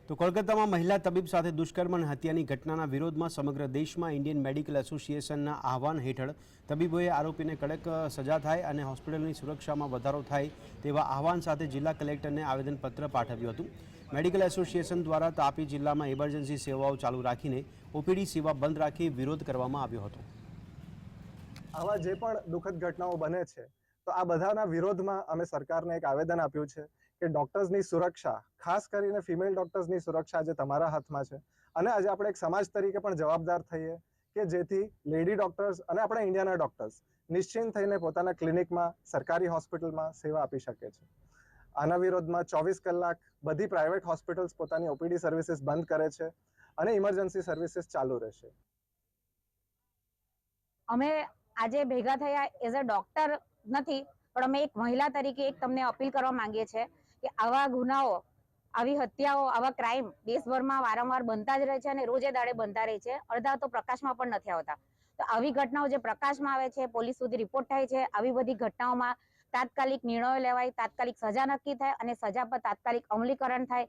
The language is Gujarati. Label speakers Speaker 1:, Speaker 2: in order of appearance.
Speaker 1: તો કોલકાતામાં મહિલા તબીબ સાથે દુષ્કર્મ અને હત્યાની ઘટનાના વિરોધમાં સમગ્ર દેશમાં ઇન્ડિયન મેડિકલ એસોસિએશનના આહવાન હેઠળ તબીબોએ આરોપીને કડક સજા થાય અને હોસ્પિટલની સુરક્ષામાં વધારો થાય તેવા આહવાન સાથે જિલ્લા કલેક્ટરને આવેદનપત્ર પાઠવ્યું હતું। મેડિકલ એસોસિએશન દ્વારા તાપી જિલ્લામાં ઇમરજન્સી સેવાઓ ચાલુ રાખીને ઓપીડી સેવા બંધ રાખી વિરોધ કરવામાં આવ્યો હતો।
Speaker 2: આવા જે પણ દુઃખદ ઘટનાઓ બને છે તો આ બધાના વિરોધમાં અમે સરકારને એક આવેદન આપ્યું છે કે ડોક્ટર્સની સુરક્ષા, ખાસ કરીને ફિમેલ ડોક્ટર્સની સુરક્ષા આજે તમારા હાથમાં છે અને આજે આપણે એક સમાજ તરીકે પણ જવાબદાર થઈએ કે જેથી લેડી ડોક્ટર્સ અને આપણા ઇન્ડિયાના ડોક્ટર્સ નિશ્ચિંત થઈને પોતાના ક્લિનિકમાં, સરકારી હોસ્પિટલમાં સેવા આપી શકે છે। આના વિરોધમાં 24 કલાક બધી પ્રાઇવેટ હોસ્પિટલ્સ પોતાની ઓપીડી સર્વિસીસ બંધ કરે છે અને ઇમરજન્સી સર્વિસીસ ચાલુ રહેશે।
Speaker 3: અમે આજે ભેગા થયા એઝ અ ડોક્ટર નથી, પણ અમે એક મહિલા તરીકે એક તમને અપીલ કરવા માંગીએ છીએ કે આવા ગુનાઓ, આવી હત્યાઓ, આવા ક્રાઇમ દેશભરમાં વારંવાર બનતા જ રહે છે અને રોજે દાડે બનતા રહે છે। અડધા તો પ્રકાશમાં પણ નથી આવતા। તો આવી ઘટનાઓ જે પ્રકાશમાં આવે છે, પોલીસ સુધી રિપોર્ટ થાય છે, આવી બધી ઘટનાઓમાં તાત્કાલિક નિર્ણયો લેવાય, તાત્કાલિક સજા નક્કી થાય અને સજા પર તાત્કાલિક અમલીકરણ થાય।